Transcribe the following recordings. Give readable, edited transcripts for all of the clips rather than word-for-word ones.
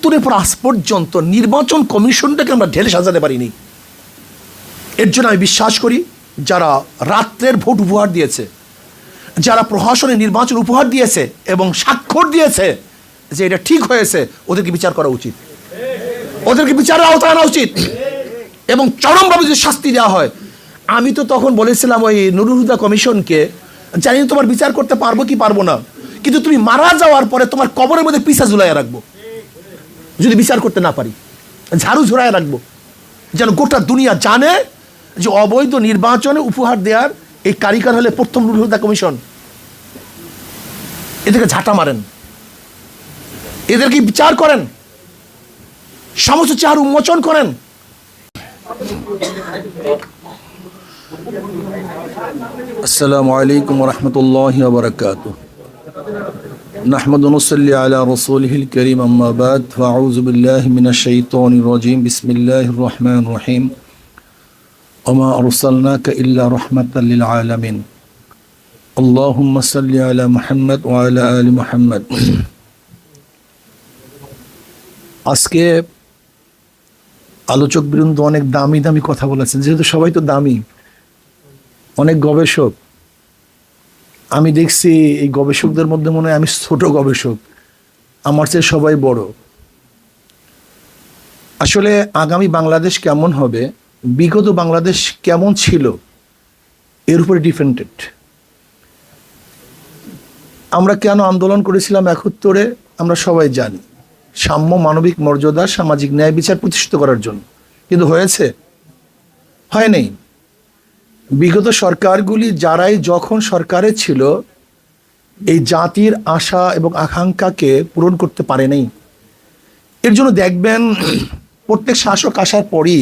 ৭৫-এর পর আজ পর্যন্ত নির্বাচন কমিশনটাকে আমরা ঢেলে সাজাতে পারিনি। এর জন্য আমি বিশ্বাস করি যারা রাত্রের ভোট উপহার দিয়েছে, যারা প্রশাসনের নির্বাচন উপহার দিয়েছে এবং স্বাক্ষর দিয়েছে যে এটা ঠিক হয়েছে, ওদেরকে বিচার করা উচিত, ওদেরকে বিচারের আওতায় আনা উচিত এবং চরমভাবে যদি শাস্তি দেওয়া হয়। আমি তো তখন বলেছিলাম ওই নুরুল হুদা কমিশনকে, জানি না তোমার বিচার করতে পারবো কি পারবো না, কিন্তু তুমি মারা যাওয়ার পরে তোমার কবরের মধ্যে পিসা ঝুলাইয়া রাখবো যদি বিচার করতে না পারি, ঝাড়ু ঝুলাইয়া রাখবো, যেন গোটা দুনিয়া জানে যে অবৈধ নির্বাচনে উপহার দেওয়ার এই কারিগর হলে প্রথম নুরুল হুদা কমিশন। এদেরকে ঝাঁটা মারেন, এদেরকে বিচার করেন, সমস্ত চেহারা উন্মোচন করেন। আসসালামু আলাইকুম ওয়া রাহমাতুল্লাহি ওয়া বারাকাতুহু। নাহমাদু ওয়া নুসাল্লি আলা রাসূলিহিল কারীম, আম্মা বাদ, ফাআউযু বিল্লাহি মিনাশ শাইতানির রাজীম। বিসমিল্লাহির রহমানির রহিম। ওয়া মা আরসালনাকা ইল্লা রাহমাতাল লিল আলামিন। আল্লাহুম্মা সাল্লি আলা মুহাম্মাদ ওয়া আলা আলি মুহাম্মাদ। আজকে আলোচক বৃন্দ অনেক দামি দামি কথা বলেছেন, যেহেতু সবাই তো দামি, অনেক গবেষক। আমি দেখছি এই গবেষকদের মধ্যে মনে হয় আমি ছোট গবেষক, আমার চেয়ে সবাই বড়। আসলে আগামী বাংলাদেশ কেমন হবে, বিগত বাংলাদেশ কেমন ছিল, এর উপরে ডিপেন্ডেড। আমরা কেন আন্দোলন করেছিলাম ৭১-এ আমরা সবাই জানি, সাম্য, মানবিক মর্যাদা, সামাজিক ন্যায় বিচার প্রতিষ্ঠিত করার জন্য। কিন্তু হয়েছে? হয় নাই। বিগত সরকারগুলি যারাই যখন সরকারে ছিল এই জাতির আশা এবং আকাঙ্ক্ষাকে পূরণ করতে পারে নাই। এর জন্য দেখবেন প্রত্যেক শাসক আসার পরই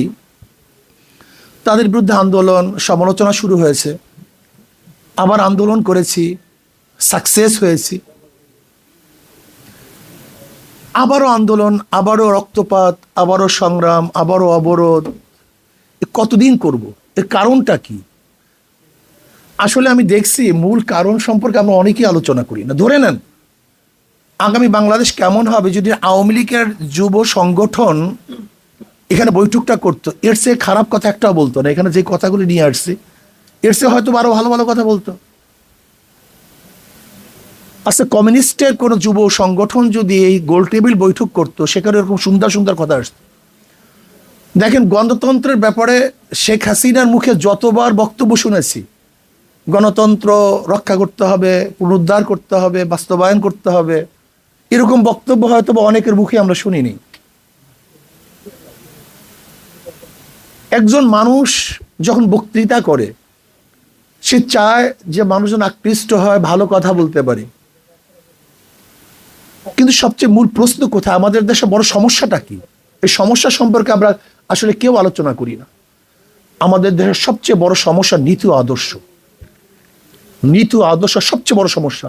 তাদের বিরুদ্ধে আন্দোলন, সমালোচনা শুরু হয়েছে। আবার আন্দোলন করেছি, সাকসেস হয়েছি, আবারও আন্দোলন, আবারও রক্তপাত, আবারও সংগ্রাম, আবারও অবরোধ। কতদিন করব? এর কারণটা কি? আসলে আমি দেখছি মূল কারণ সম্পর্কে আমরা অনেকেই আলোচনা করি না। ধরে নেন আগামী বাংলাদেশ কেমন হবে যদি আওয়ামী লীগের যুব সংগঠন এখানে বৈঠকটা করতো, এর চেয়ে খারাপ কথা একটাও বলতো না। এখানে যে কথাগুলি নিয়ে আসছি এর চেয়ে হয়তো আরো ভালো ভালো কথা বলতো। আচ্ছা, কমিউনিস্টের কোনো যুব সংগঠন যদি এই গোল টেবিল বৈঠক করতো, সেখানে এরকম সুন্দর সুন্দর কথা আসতো। দেখেন, গণতন্ত্রের ব্যাপারে শেখ হাসিনার মুখে যতবার বক্তব্য শুনেছি, গণতন্ত্র রক্ষা করতে হবে, পুনরুদ্ধার করতে হবে, বাস্তবায়ন করতে হবে, এরকম বক্তব্য হয়তো বা অনেকের মুখে আমরা শুনিনি। একজন মানুষ যখন বক্তৃতা করে সে চায় যে মানুষজন আকৃষ্ট হয়, ভালো কথা বলতে পারে। কিন্তু সবচেয়ে মূল প্রশ্ন কোথায়? আমাদের দেশে বড় সমস্যাটা কি? এই সমস্যা সম্পর্কে আমরা আসলে কেউ আলোচনা করি না। আমাদের দেশের সবচেয়ে বড় সমস্যা নীতি ও আদর্শ। নীতি ও আদর্শ সবচেয়ে বড় সমস্যা।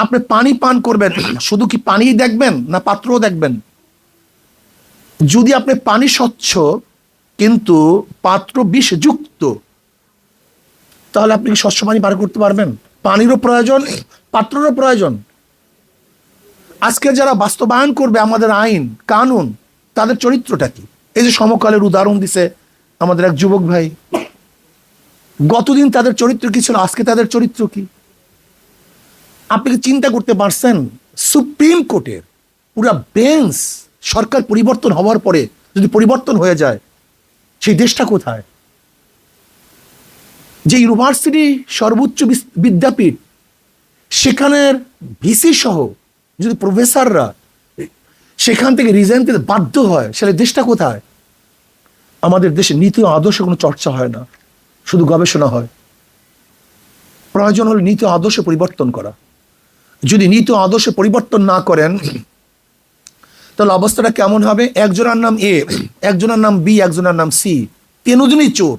আপনি পানি পান করবেন, শুধু কি পানি দেখবেন না পাত্রও দেখবেন? যদি আপনি পানি স্বচ্ছ কিন্তু পাত্র বিষযুক্ত, তাহলে আপনি কি স্বচ্ছ পানি পান করতে পারবেন? পানিরও প্রয়োজন, পাত্রেরও প্রয়োজন। আজকে যারা বাস্তবায়ন করবে আমাদের আইন কানুন, তাদের চরিত্রটা কি? এই যে সমকালের উদাহরণ দিছে আমাদের এক যুবক ভাই, গতদিন তাদের চরিত্র কি ছিল, আজকে তাদের চরিত্র কি? আপনি কি চিন্তা করতে পারছেন সুপ্রিম কোর্টের পুরা বেঞ্চ সরকার পরিবর্তন হওয়ার পরে যদি পরিবর্তন হয়ে যায়, সেই দেশটা কোথায়? যে ইউনিভার্সিটি সর্বোচ্চ বিদ্যাপীঠ, সেখানের ভিসি সহ যদি প্রফেসররা সেখান থেকে রিজাইন দিতে বাধ্য হয়, সেটা দেশটা কোথায়? আমাদের দেশে নীতি ও আদর্শ কোনো চর্চা হয় না, শুধু গবেষণা হয়। প্রয়োজন হলে নীতি ও আদর্শ পরিবর্তন করা। যদি নীতি ও আদর্শ পরিবর্তন না করেন তাহলে অবস্থাটা কেমন হবে? একজনের নাম এ, একজনের নাম বি, একজনের নাম সি, তিনজনই চোর,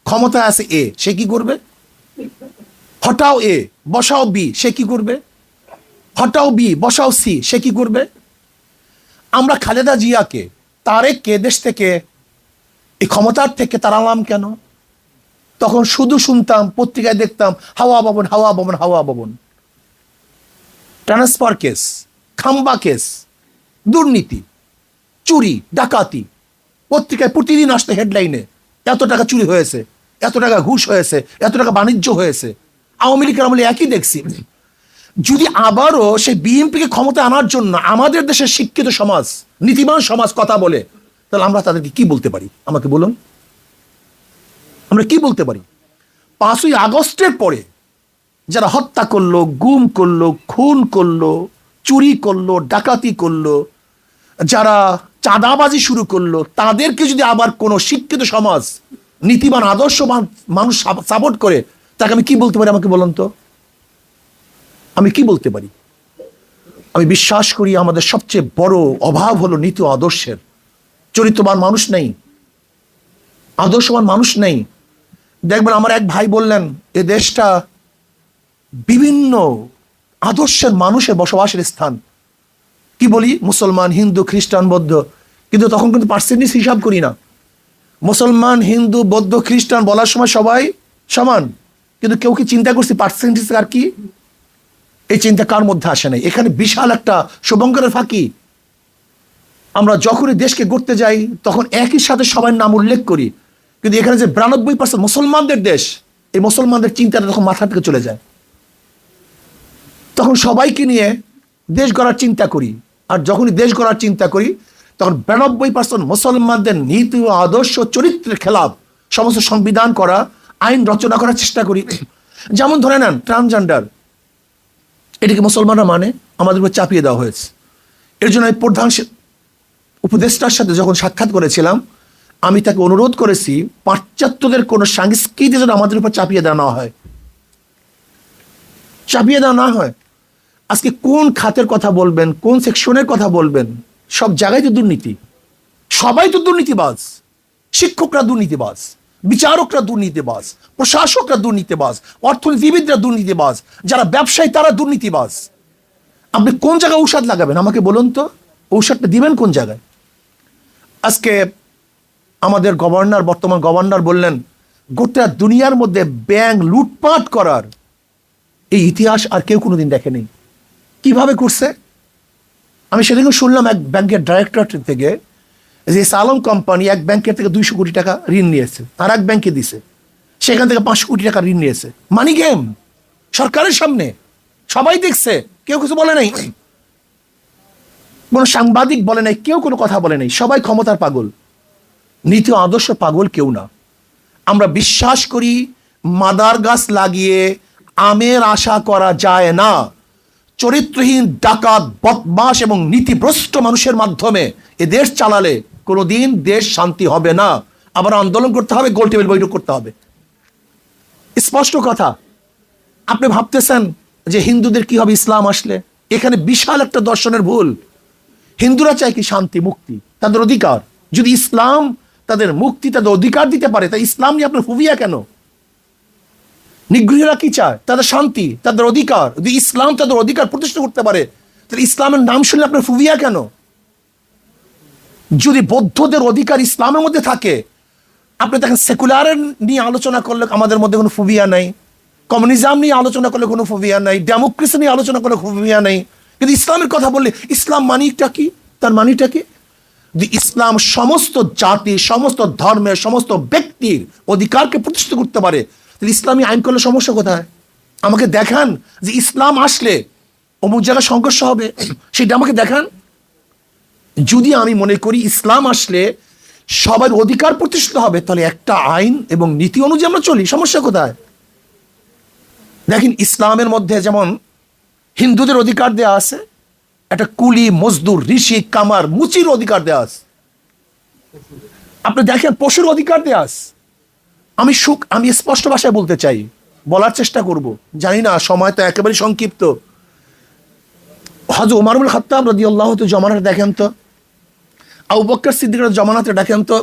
ক্ষমতা আছে এ, সে কি করবে? হটাও এ বসাও বি, সে কি করবে? হটাও বি বসাও সি, সে কি করবে? আমরা খালেদা জিয়াকে, তারেককে দেশ থেকে, এই ক্ষমতার থেকে তাড়ালাম কেন? তখন শুধু শুনতাম, পত্রিকায় দেখতাম হাওয়া ভবন, হাওয়া ভবন, হাওয়া ভবন, ট্রান্সফার কেস, খাম্বা কেস, দুর্নীতি, চুরি, ডাকাতি, পত্রিকায় প্রতিদিন আসতে হেডলাইনে এত টাকা চুরি হয়েছে, এত টাকা ঘুষ হয়েছে, এত টাকা বাণিজ্য হয়েছে। আওয়ামী লীগের আমলে একই দেখছি। যদি আবারও সেই বিএনপিকে ক্ষমতা আনার জন্য আমাদের দেশের শিক্ষিত সমাজ, নীতিবান সমাজ কথা বলে, তাহলে আমরা তাদেরকে কি বলতে পারি? আমাকে বলুন, আমরা কি বলতে পারি? 5ই আগস্টের পরে যারা হত্যা করলো, গুম করলো, খুন করলো, চুরি করলো, ডাকাতি করলো, যারা চাঁদাবাজি শুরু করলো, তাদেরকে যদি আবার কোনো শিক্ষিত সমাজ, নীতিবান আদর্শবান মানুষ সাপোর্ট করে, তাকে আমি কি বলতে পারি? আমাকে বলুন তো, আমি কি বলতে পারি? আমি বিশ্বাস করি আমাদের সবচেয়ে বড় অভাব হলো নীতি ও আদর্শের। চরিত্রবান মানুষ নেই, আদর্শবান মানুষ নেই। দেখবেন আমার এক ভাই বললেন, এ দেশটা বিভিন্ন আদর্শের মানুষের বসবাসের স্থান। কি বলি? মুসলমান, হিন্দু, খ্রিস্টান, বৌদ্ধ, কিন্তু তখন কিন্তু পার্সেন্টেজ হিসাব করি না। মুসলমান, হিন্দু, বৌদ্ধ, খ্রিস্টান বলার সময় সবাই সমান, কিন্তু কেউ কি চিন্তা করছি পার্সেন্টেজ আর কি? এই চিন্তা কার মধ্যে আসে নাই? এখানে বিশাল একটা শুভঙ্করের ফাঁকি। আমরা যখনই দেশকে গড়তে যাই তখন একই সাথে সবার নাম উল্লেখ করি, কিন্তু এখানে যে 92% মুসলমানদের দেশ, এই মুসলমানদের চিন্তাটা তখন মাথা থেকে চলে যায়। তখন সবাইকে নিয়ে দেশ গড়ার চিন্তা করি, আর যখনই দেশ গড়ার চিন্তা করি তখন 92% মুসলমানদের নীতি ও আদর্শ চরিত্রের খেলাফ সমস্ত সংবিধান করা, আইন রচনা করার চেষ্টা করি। যেমন ধরে নেন ট্রান্সজেন্ডার, এটাকে মুসলমানরা মানে, আমাদের উপর চাপিয়ে দেওয়া হয়েছে। এর জন্য আমি প্রধান উপদেষ্টার সাথে যখন সাক্ষাৎ করেছিলাম, আমি তাকে অনুরোধ করেছি পাশ্চাত্যদের কোনো সংস্কৃতি যেন আমাদের উপর চাপিয়ে দেওয়া না হয়, চাপিয়ে দেওয়া না হয়। আজকে কোন খাতের কথা বলবেন, কোন সেকশনের কথা বলবেন, সব জায়গায় তো দুর্নীতি, সবাই তো দুর্নীতিবাজ। শিক্ষকরা দুর্নীতিবাজ, বিচারকরা দুর্নীতিবাজ, প্রশাসকরা দুর্নীতিবাজ, অর্থনীতিবিদরা দুর্নীতিবাজ, যারা ব্যবসায়ী তারা দুর্নীতিবাজ। আপনি কোন জায়গায় ঔষধ লাগাবেন আমাকে বলুন তো? ঔষধটা দিবেন কোন জায়গায়? আজকে আমাদের গভর্নর, বর্তমান গভর্নর বললেন গোটা দুনিয়ার মধ্যে ব্যাংক লুটপাট করার এই ইতিহাস আর কেউ কোনোদিন দেখেনি। কিভাবে করছে? আমি সেদিকে শুনলাম এক ব্যাংকের ডাইরেক্টর থেকে যে সালম কোম্পানি এক ব্যাংকের থেকে 200 কোটি টাকা ঋণ নিয়েছে, আর এক ব্যাংকে দিছে, সেখান থেকে 500 কোটি টাকা ঋণ নিয়েছে। মানি গেম, সরকারের সামনে সবাই দেখছে, কেউ কিছু বলে নাই, কোনো সাংবাদিক বলে নাই, কেউ কোনো কথা বলে নাই। সবাই ক্ষমতার পাগল, নীতি ও আদর্শ পাগল কেউ না। আমরা বিশ্বাস করি মাদার গাছ লাগিয়ে আমের আশা করা যায় না। চরিত্রহীন, ডাকাত, বদমাশ এবং নীতিভ্রষ্ট মানুষের মাধ্যমে এ দেশ চালালে কোনোদিন দেশ শান্তি হবে না। আবার আন্দোলন করতে হবে, গোল টেবিল বৈঠক করতে হবে। স্পষ্ট কথা। আপনি ভাবতেছেন যে হিন্দুদের কি হবে ইসলাম আসলে? এখানে বিশাল একটা দর্শনের ভুল। হিন্দুরা চায় কি? শান্তি, মুক্তি, তাদের অধিকার। যদি ইসলাম তাদের মুক্তি, তাদের অধিকার দিতে পারে, তাই ইসলাম নিয়ে আপনার ফুবিয়া কেন? নিগৃহীরা কি চায়? তাদের শান্তি, তাদের অধিকার। যদি ইসলাম তাদের অধিকার প্রতিষ্ঠা করতে পারে, তাহলে ইসলামের নাম শুনলে আপনার ফুবিয়া কেন? যদি বৌদ্ধদের অধিকার ইসলামের মধ্যে থাকে, আপনি দেখেন সেকুলারের নিয়ে আলোচনা করলে আমাদের মধ্যে কোনো ফুবিয়া নাই, কমিউনিজম নিয়ে আলোচনা করলে কোনো ফুবিয়া নাই, ডেমোক্রেসি নিয়ে আলোচনা করলে ফুবিয়া নাই, কিন্তু ইসলামের কথা বললে ইসলাম মানিটা কি? তার মানিটা কি? যদি ইসলাম সমস্ত জাতি, সমস্ত ধর্মের, সমস্ত ব্যক্তির অধিকারকে প্রতিষ্ঠিত করতে পারে, তাহলে ইসলামী আইন করলে সমস্যা কোথায়? আমাকে দেখান যে ইসলাম আসলে অমুক জায়গায় সংঘর্ষ হবে, সেটা আমাকে দেখান। যদি আমি মনে করি ইসলাম আসলে সবার অধিকার প্রতিষ্ঠিত হবে, তাহলে একটা আইন এবং নীতি অনুযায়ী আমরা চলি, সমস্যা কোথায়? দেখেন ইসলামের মধ্যে যেমন হিন্দুদের অধিকার দেয়া আছে, একটা কুলি, মজদুর, ঋষি, কামার, মুচির অধিকার দেয়া আছে। আপনি দেখেন পশুর অধিকার দেয়া আছে। আমি স্পষ্ট ভাষায় বলতে চাই, বলার চেষ্টা করব, জানি না সময় তো একেবারে সংক্ষিপ্ত। হযরত ওমর ইবনে খাত্তাব রাদিয়াল্লাহু তাআলা জমানাতে দেখেন তো, আবু বকর সিদ্দিকের জমানাতে দেখেন তো,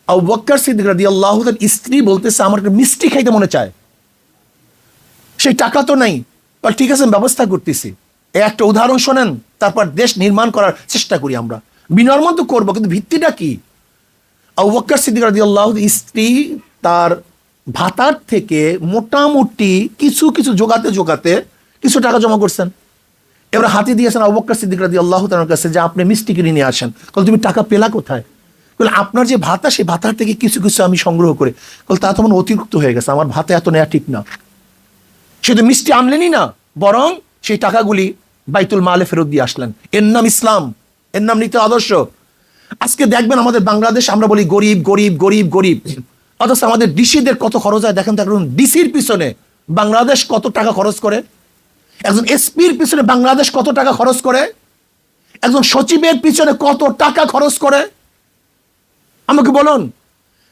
আবু বকর সিদ্দিক রাদিয়াল্লাহু তাআলার স্ত্রী বলতেছে আমার একটা মিষ্টি খাইতে মনে চায়, সেই টাকা তো নাই, ঠিক আছে ব্যবস্থা করতেছি। একটা উদাহরণ শোনেন, তারপর দেশ নির্মাণ করার চেষ্টা করি আমরা। বিনির্মাণ তো করবো, কিন্তু ভিত্তিটা কি? আবু বকর সিদ্দিক রাদিয়াল্লাহু তাআলার স্ত্রী তার ভাতার থেকে মোটামুটি কিছু কিছু জোগাতে জোগাতে কিছু টাকা জমা করছেন। এবার হাতে দিয়েছেন আবু বকর সিদ্দিক রাদিয়াল্লাহু তাআলার কাছে যে আপনি মিষ্টি কিনে নিয়ে আসেন। বলে তুমি টাকা পেলা কোথায়? বলে আপনার যে ভাতা, সেই ভাতার থেকে কিছু কিছু আমি সংগ্রহ করে। বলে তা তো আমার অতিরিক্ত হয়ে গেছে, আমার ভাতা এত নেওয়া ঠিক না। শুধু মিষ্টি আনলেনই না, বরং সেই টাকাগুলি বাইতুল মালে ফেরত দিয়ে আসলেন। এর নাম ইসলাম, এর নাম নীতি আদর্শ। আজকে দেখবেন আমাদের বাংলাদেশ, আমরা বলি গরিব গরিব গরিব গরিব, অথচ আমাদের ডিসিদের কত খরচ হয় দেখেন তো। এখন ডিসির পিছনে বাংলাদেশ কত টাকা খরচ করে, একজন এসপির পিছনে বাংলাদেশ কত টাকা খরচ করে, একজন সচিবের পিছনে কত টাকা খরচ করে। আমাকে বলুন,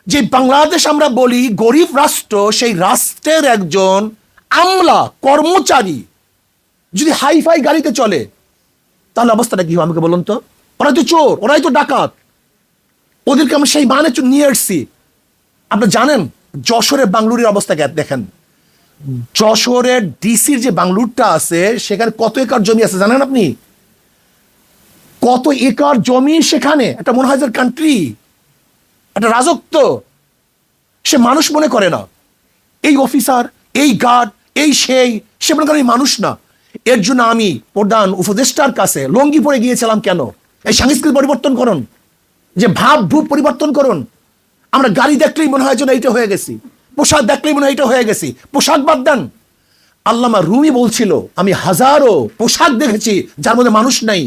যে বাংলাদেশ আমরা বলি গরিব রাষ্ট্র, সেই রাষ্ট্রের একজন আমলা কর্মচারী যদি হাইফাই গাড়িতে চলে, তাহলে অবস্থাটা কি হবে আমাকে বলুন তো? ওরাই তো চোর, ওরাই তো ডাকাত, ওদেরকে আমরা সেই মানে নিয়ে এসছি। আপনি জানেন যশোরের বাংলুরির অবস্থা দেখেন, যশোরের ডিসির যে বাংলুরটা আছে সেখানে কত একর জমি আছে জানেন আপনি? কত একর জমি সেখানে, একটা মনে হয় যে কান্ট্রি, একটা রাজত্ব। সে মানুষ মনে করে না, এই অফিসার, এই গার্ড, এই সে মনে করে মানুষ না। এর জন্য আমি প্রধান উপদেষ্টার কাছে লঙ্গি পরে গিয়েছিলাম। কেন? এই সংস্কৃতি পরিবর্তন করুন, যে ভাব ভূপ পরিবর্তন করুন। আমরা গাড়ি দেখলেই মনে হয় যেন এইটা হয়ে গেছি, পোশাক দেখলেই মনে হয় এইটা হয়ে গেছি। পোশাক বাদ দেন, আল্লামা রুমি বলছিল আমি হাজারো পোশাক দেখেছি যার মধ্যে মানুষ নাই,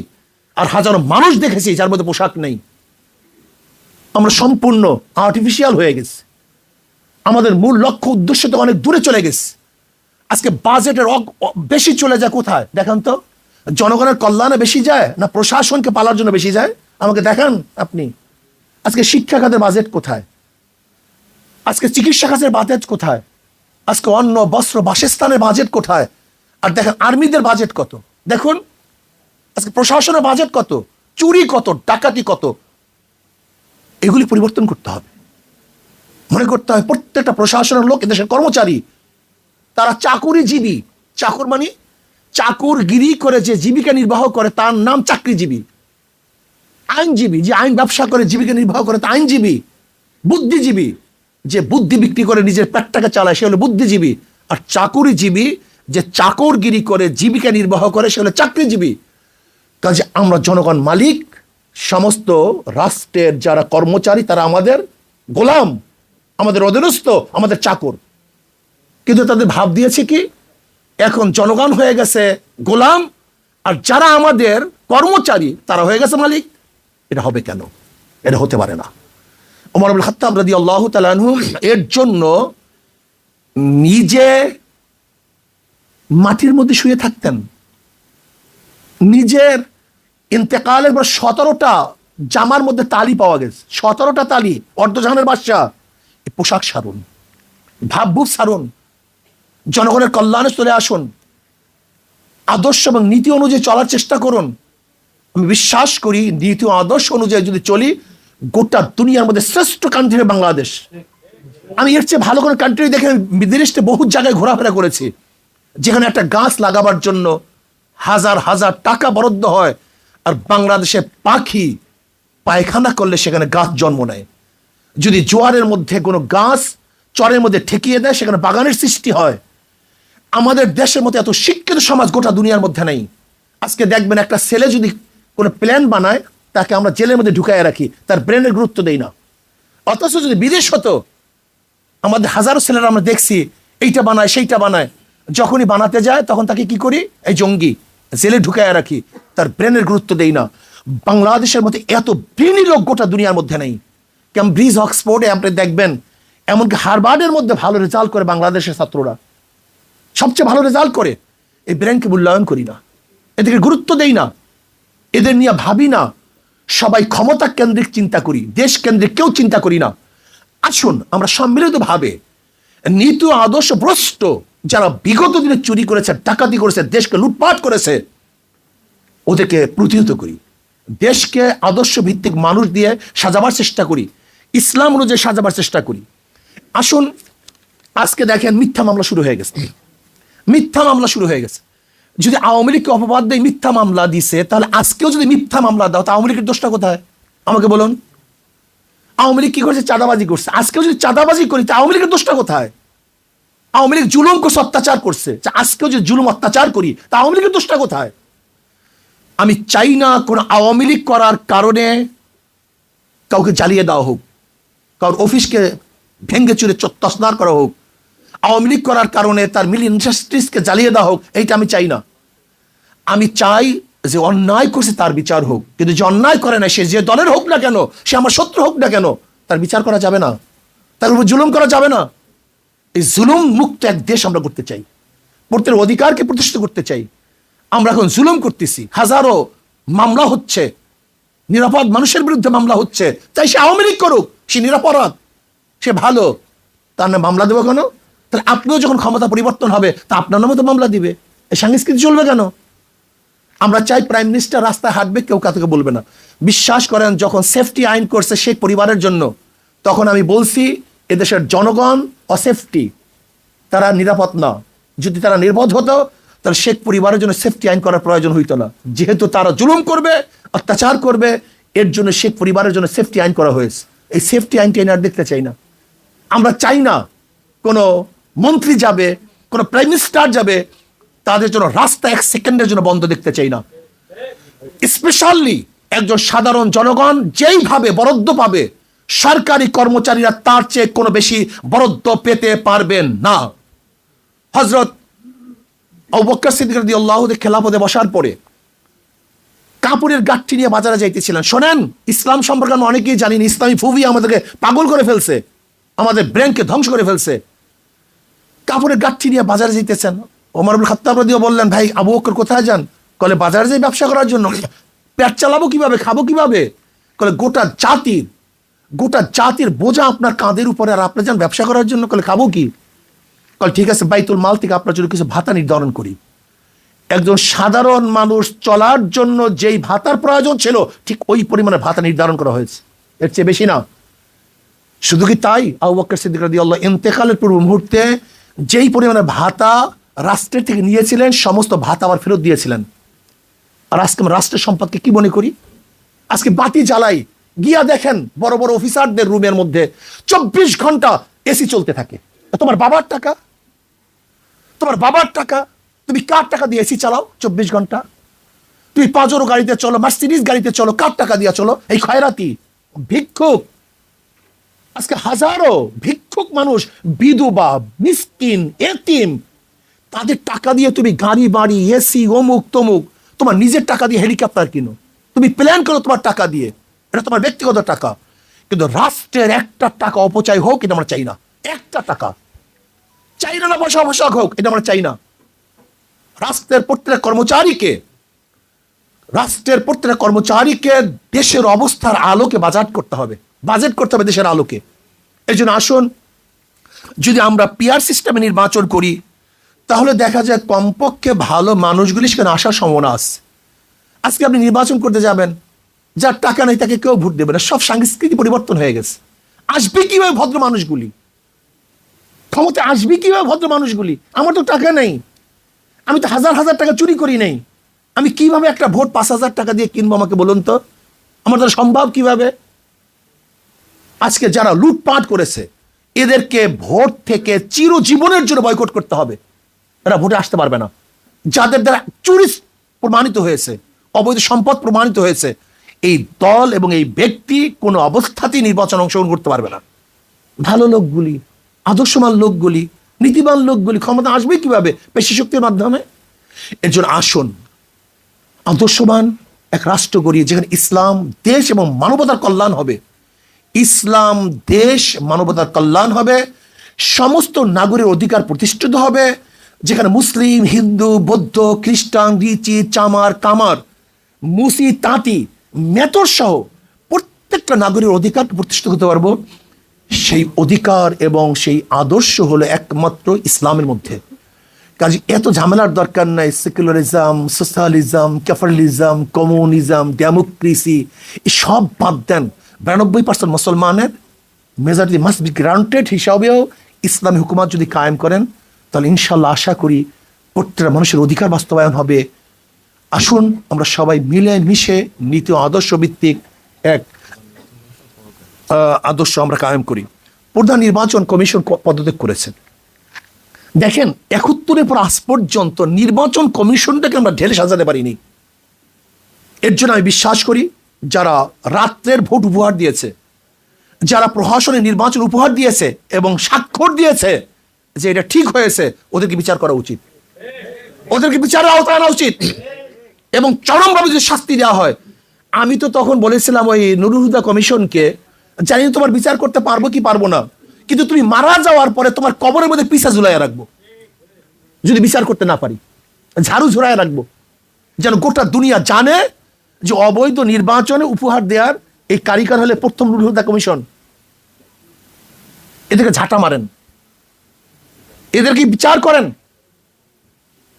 আর হাজারো মানুষ দেখেছি যার মধ্যে পোশাক নেই। আমরা সম্পূর্ণ আর্টিফিশিয়াল হয়ে গেছি, আমাদের মূল লক্ষ্য উদ্দেশ্য তো অনেক দূরে চলে গেছে। আজকে বাজেটের বেশি চলে যায় কোথায় দেখেন তো? জনগণের কল্যাণে বেশি যায় না প্রশাসনকে পালার জন্য বেশি যায়? আমাকে দেখান আপনি। আজকে শিক্ষা খাতের বাজেট কোথায়? আজকে চিকিৎসা খাতের বাজেট কোথায়? আজকে অন্ন বস্ত্র বাসস্থানের বাজেট কোথায়? আর দেখেন আর্মিদের বাজেট কত, দেখুন আজকে প্রশাসনের বাজেট কত, চুরি কত, ডাকাতি কত। এগুলি পরিবর্তন করতে হবে। মনে করতে হয় প্রত্যেকটা প্রশাসনের লোক এদেশের কর্মচারী, তারা চাকুরিজীবী। চাকুর মানে চাকুরগিরি করে যে জীবিকা নির্বাহ করে তার নাম চাকরিজীবী। আইনজীবী যে আইন ব্যবসা করে জীবিকা নির্বাহ করে তা আইনজীবী। বুদ্ধিজীবী যে বুদ্ধি বিক্রি করে নিজের পেটটাকে চালায় সে হলো বুদ্ধিজীবী। আর চাকুরিজীবী যে চাকরগিরি করে জীবিকা নির্বাহ করে সে হলো চাকরিজীবী। কাজে আমরা জনগণ মালিক, সমস্ত রাষ্ট্রের যারা কর্মচারী তারা আমাদের গোলাম, আমাদের অধীনস্থ, আমাদের চাকর। কিন্তু তাদের ভাব দিয়েছে কি এখন জনগণ হয়ে গেছে গোলাম, আর যারা আমাদের কর্মচারী তারা হয়ে গেছে মালিক। এটা হবে কেন? এটা হতে পারে না। ওমর ইবনে খাত্তাব রাদিয়াল্লাহু তাআলা আনহু এর জন্য নিজে মাটির মধ্যে শুয়ে থাকতেন। নিজের ইন্তেকালের পর 17টা জামার মধ্যে তালি পাওয়া গেছে, 17টা তালি। অর্ধজাহানের বাদশা, পোশাক সারুন, ভাবভূপ সারুন, জনগণের কল্যাণে চলে আসুন, আদর্শ এবং নীতি অনুযায়ী চলার চেষ্টা করুন। আমি বিশ্বাস করি নীতি ও আদর্শ অনুযায়ী যদি চলি, গোটা দুনিয়ার মধ্যে শ্রেষ্ঠ কান্ট্রি বাংলাদেশ। আমি এর চেয়ে ভালো কোনো কান্ট্রি দেখে বিদেশে বহু জায়গায় ঘোরাফেরা করেছি, যেখানে একটা গাছ লাগাবার জন্য হাজার হাজার টাকা বরাদ্দ হয়, আর বাংলাদেশে পাখি পায়খানা করলে সেখানে গাছ জন্ম নেয়। যদি জোয়ারের মধ্যে কোনো গাছ চরের মধ্যে ঠেকিয়ে দেয় সেখানে বাগানের সৃষ্টি হয়। আমাদের দেশের মতো এত শিক্ষিত সমাজ গোটা দুনিয়ার মধ্যে নেই। আজকে দেখবেন একটা ছেলে যদি কোনো প্ল্যান বানায় তাকে আমরা জেলের মধ্যে ঢুকাইয়া রাখি, তার ব্রেনের গুরুত্ব দেই না। অথচ যদি বিদেশ হতো, আমাদের হাজারো ছেলেরা আমরা দেখছি এইটা বানায় সেইটা বানায়, যখনই বানাতে যায় তখন তাকে কি করি, এই জঙ্গি, জেলে ঢুকাইয়া রাখি, তার ব্রেনের গুরুত্ব দেই না। বাংলাদেশের মধ্যে এত ব্রেনি লোক গোটা দুনিয়ার মধ্যে নেই। ক্যামব্রিজ অক্সফোর্ডে আপনি দেখবেন, এমনকি হার্ভার্ডের মধ্যে ভালো রেজাল্ট করে বাংলাদেশের ছাত্ররা, সবচেয়ে ভালো রেজাল্ট করে। এই ব্রেনকে মূল্যায়ন করি না, এদেরকে গুরুত্ব দেই না, এদের নিয়ে ভাবি না। সবাই ক্ষমতা কেন্দ্রিক চিন্তা করি, দেশ কেন্দ্রিক কেউ চিন্তা করি না। আসুন আমরা সম্মিলিত ভাবে নীতি আদর্শ ভ্রষ্ট যারা বিগত দিনে চুরি করেছে, ডাকাতি করেছে, দেশকে লুটপাট করেছে, ওদেরকে প্রতিহত করি। দেশকে আদর্শ ভিত্তিক মানুষ দিয়ে সাজাবার চেষ্টা করি, ইসলাম অনুযায়ী সাজাবার চেষ্টা করি। আসুন আজকে দেখেন মিথ্যা মামলা শুরু হয়ে গেছে, মিথ্যা মামলা শুরু হয়ে গেছে। যদি আওয়ামী লীগকে অপবাদ দিয়ে মিথ্যা মামলা দিছে, তাহলে আজকেও যদি মিথ্যা মামলা দাও তা আওয়ামী লীগের দোষটা কোথায় আমাকে বলুন? আওয়ামী লীগ কি করছে? চাঁদাবাজি করছে। আজকেও যদি চাঁদাবাজি করি তা আওয়ামী লীগের দোষটা কোথায়? আওয়ামী লীগ জুলুম করছে, অত্যাচার করছে। আজকেও যদি জুলুম অত্যাচার করি তা আওয়ামী লীগের দোষটা কোথায়? আমি চাই না কোনো আওয়ামী লীগ করার কারণে কাউকে জ্বালিয়ে দেওয়া হোক, কারোর অফিসকে ভেঙ্গে চুরে তছনছ করা হোক, আওয়ামী লীগ করার কারণে তার মিল ইন্ডাস্ট্রিজকে জ্বালিয়ে দেওয়া হোক। এইটা আমি চাই না। আমি চাই যে অন্যায় করছে তার বিচার হোক, কিন্তু যে অন্যায় করে না, সে যে দলের হোক না কেন, সে আমার শত্রু হোক না কেন, তার বিচার করা যাবে না, তার উপর জুলুম করা যাবে না। এই জুলুম মুক্ত এক দেশ আমরা করতে চাই, প্রত্যেকের অধিকারকে প্রতিষ্ঠিত করতে চাই। আমরা এখন জুলুম করতেছি, হাজারো মামলা হচ্ছে, নিরাপদ মানুষের বিরুদ্ধে মামলা হচ্ছে। তাই সে আওয়ামী লীগ করুক, সে নিরাপরাধ, সে ভালো, তার নামে মামলা দেবো কেন? তাহলে আপনিও যখন ক্ষমতা পরিবর্তন হবে, তা আপনার নামে তো মামলা দিবে। এই সংস্কৃতি চলবে কেন? আমরা চাই প্রাইম মিনিস্টার রাস্তায় হাঁটবে, কেউ কাউকে বলবে না। বিশ্বাস করেন, যখন সেফটি আইন করছে শেখ পরিবারের জন্য, তখন আমি বলছি এদেশের জনগণ অসেফটি, তারা নিরাপদ না। যদি তারা নিরাপদ হতো, তাহলে শেখ পরিবারের জন্য সেফটি আইন করার প্রয়োজন হইতো না। যেহেতু তারা জুলুম করবে, অত্যাচার করবে, এর জন্য শেখ পরিবারের জন্য সেফটি আইন করা হয়েছে। এই সেফটি আইনটি আর দেখতে চাই না। আমরা চাই না কোনো মন্ত্রী যাবে, কোনো প্রাইম মিনিস্টার যাবে, তাদের জন্য রাস্তা এক সেকেন্ডের জন্য বন্ধ দেখতে চাই না। স্পেশালি একজন সাধারণ জনগণ যেইভাবে বরাদ্দ পাবে, সরকারি কর্মচারীরা তার চেয়ে কোনো বেশি বরাদ্দ পেতে পারবেন না। হযরত আবু বকর সিদ্দিক রাদিয়াল্লাহু আনহু খেলাফতে বসার পরে কাপড়ের গাঠটি নিয়ে বাজারে যাইতেছিলেন। শোনেন, ইসলাম সম্পর্কে আমরা অনেকেই জানি না। ইসলামী ফুবিয়া আমাদেরকে পাগল করে ফেলছে, আমাদের ব্রেনকে ধ্বংস করে ফেলছে। কাপড়ের গাঠটি নিয়ে বাজারে যাইতেছেন। ওমর ইবনে খাত্তাব রাদিয়াল্লাহু বললেন, ভাই আবু বকর কোথায় যান? কলে বাজারে যাই ব্যবসা করার জন্য। পেট চালাবো কিভাবে, খাবো কিভাবে? কলে গোটা জাতির বোঝা আপনার কাঁধের উপরে, আর আপনি যান ব্যবসা করার জন্য। কলে খাবো কি? কল ঠিক আছে, বাইতুল মাল থেকে আপনার জন্য কিছু ভাতা নির্ধারণ করি। একজন সাধারণ মানুষ চলার জন্য যেই ভাতার প্রয়োজন ছিল, ঠিক ওই পরিমাণে ভাতা নির্ধারণ করা হয়েছে, এর চেয়ে বেশি না। শুধু কি তাই, আবু বকর সিদ্দিক রাদিয়াল্লাহু ইন্তেকালের পূর্ব মুহূর্তে যেই পরিমাণে ভাতা রাষ্ট্রের থেকে নিয়েছিলেন, সমস্ত ভাতা আবার ফেরত দিয়েছিলেন। আর আজকে আমরা রাষ্ট্রের সম্পদকে কি মনে করি? আজকে বাতি জ্বালাই, গিয়া দেখেন বড় বড় অফিসারদের রুমের মধ্যে 24 ঘন্টা এসি চলতে থাকে। তোমার বাবার টাকা, তোমার বাবার টাকা, তুমি কার টাকা দিয়ে এসি চালাও 24 ঘন্টা? তুমি পাজরো গাড়িতে চলো, মার্সিডিজ গাড়িতে চলো, কার টাকা দিয়ে চলো? এই খয়রাতি ভিক্ষুক। আজকে হাজারো ভিক্ষুক মানুষ, বিধবা, মিসকিন, এতিম, তাদের টাকা দিয়ে তুমি গাড়ি বাড়ি, এসি, অমুক তমুক, তোমার নিজের টাকা দিয়ে হেলিকপ্টার কিনো, তুমি প্ল্যান করো তোমার টাকা দিয়ে, এটা তোমার ব্যক্তিগত টাকা। কিন্তু রাষ্ট্রের একটা টাকা অপচয় হোক, এটা আমরা চাই না। একটা টাকা চাই না, বসা হোক, এটা আমরা চাই না। রাষ্ট্রের প্রত্যেক কর্মচারীকে দেশের অবস্থার আলোকে বাজেট করতে হবে দেশের আলোকে। এই জন্য আসুন, যদি আমরা পিআর সিস্টেমে নির্বাচন করি, তাহলে দেখা যায় কমপক্ষে ভালো মানুষগুলি সেখানে আসার সম্ভাবনা আছে। আজকে আপনি নির্বাচন করতে যাবেন, যার টাকা নেই তাকে কেউ ভোট দেবে না। সব সংস্কৃতি পরিবর্তন হয়ে গেছে। আসবে কিভাবে ভদ্র মানুষগুলি? ক্ষমতা আসবে কিভাবে ভদ্র মানুষগুলি? আমার তো টাকা নেই, আমি তো হাজার হাজার টাকা চুরি করি নেই, আমি কিভাবে একটা ভোট 5,000 টাকা দিয়ে কিনবো? আমাকে বলুন তো, আমার দ্বারা সম্ভব কিভাবে? আজকে যারা লুটপাট করেছে, এদেরকে ভোট থেকে চিরজীবনের জন্য বয়কট করতে হবে। এরা ভোটে আসতে পারবে না। যাদের দ্বারা চুরি প্রমাণিত হয়েছে, অবৈধ সম্পদ প্রমাণিত হয়েছে, এই দল এবং এই ব্যক্তি কোনো অবস্থাতেই নির্বাচন অংশগ্রহণ করতে পারবে না। ভালো লোকগুলি, আদর্শবান লোকগুলি, নীতিবান লোকগুলি ক্ষমতা আসবে কিভাবে? পেশি শক্তির মাধ্যমে। এর জন্য আসুন, আদর্শবান এক রাষ্ট্র গড়িয়ে, যেখানে ইসলাম দেশ এবং মানবতার কল্যাণ হবে। ইসলাম দেশ, মানবতার কল্যাণ হবে, সমস্ত নাগরিক অধিকার প্রতিষ্ঠিত হবে, যেখানে মুসলিম, হিন্দু, বৌদ্ধ, খ্রিস্টান, রিচি, চামার, কামার, মুসি, তাঁতি, মেতর সহ প্রত্যেকটা নাগরিক অধিকার প্রতিষ্ঠিত করতে পারবো। সেই অধিকার এবং সেই আদর্শ হলো একমাত্র ইসলামের মধ্যে। কাজে এত ঝামেলার দরকার নাই। Secularism, socialism, capitalism, communism, democracy, সব বাদ দেন। 92% মুসলমানের মেজরিটি মাস্ট বি গ্রান্টেড হিসাবেও ইসলামী হুকুমত যদি কায়েম করেন, তাহলে ইনশাল্লাহ আশা করি প্রত্যেকটা মানুষের অধিকার বাস্তবায়ন হবে। আসুন আমরা সবাই মিলে মিশে নীতি ও আদর্শ ভিত্তিক এক আদর্শ আমরা কায়েম করি। প্রধান নির্বাচন কমিশন পদত্যাগ করেছেন। দেখেন, 71-এর পর আজ পর্যন্ত নির্বাচন কমিশনটাকে আমরা ঢেলে সাজাতে পারিনি। এর জন্য আমি বিশ্বাস করি যারা রাত্রের ভোট উপহার দিয়েছে, যারা প্রহসনের নির্বাচন উপহার দিয়েছে এবং স্বাক্ষর দিয়েছে যে এটা ঠিক হয়েছে, ওদেরকে বিচার করা উচিত, ওদেরকে বিচারের আওতায় আনা উচিত এবং চরমভাবে যদি শাস্তি দেওয়া হয়। আমি তো তখন বলেছিলাম ওই নুরুল হুদা কমিশনকে, জানি না তোমার বিচার করতে পারবো কি পারবো না, কিন্তু তুমি মারা যাওয়ার পরে তোমার কবরের মধ্যে পিসা ঝুলাইয়া রাখবো, যদি বিচার করতে না পারি ঝাড়ু ঝুলাইয়া রাখবো, যেন গোটা দুনিয়া জানে যে অবৈধ নির্বাচনে উপহার দেওয়ার এই কারিগর হলে প্রথম নুরুল হুদা কমিশন। এদেরকে ঝাঁটা মারেন, এদেরকে বিচার করেন,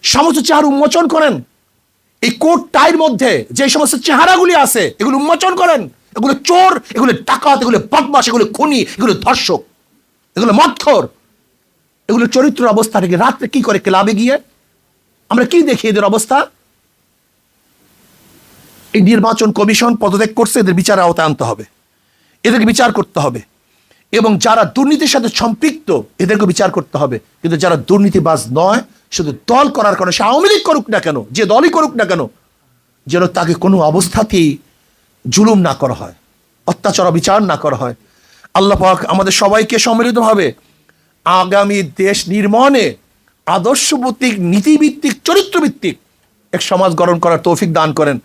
সমস্ত চেহারা উন্মোচন করেন। এই কোর্ট টাইর মধ্যে যে সমস্ত চেহারাগুলি আছে এগুলো উন্মোচন করেন। এগুলো চোর, এগুলো ডাকাত, এগুলো বদমাশ, এগুলো খুনি, এগুলো ধর্ষক, এগুলো মদখোর, এগুলো চরিত্র অবস্থা থেকে রাত্রে কি করে ক্লাবে গিয়ে আমরা কি দেখি এদের অবস্থা। এই নির্বাচন কমিশন পদত্যাগ করছে, এদের বিচারের আওতায় আনতে হবে, এদেরকে বিচার করতে হবে এবং যারা দুর্নীতির সাথে সম্পৃক্ত এদেরকে বিচার করতে হবে। কিন্তু যারা দুর্নীতিবাজ নয়, শুধু দল করার কারণে, সে আওয়ামী লীগ করুক না কেন, যে দলই করুক না কেন, যেন তাকে কোনো অবস্থাতেই জুলুম না করা হয়, অত্যাচার বিচার না করা হয়। আল্লাহ পাক আমাদের সবাইকে সম্মিলিতভাবে আগামী দেশ নির্মাণে আদর্শভিত্তিক, নীতিভিত্তিক, চরিত্রভিত্তিক এক সমাজ গঠন করার তৌফিক দান করেন।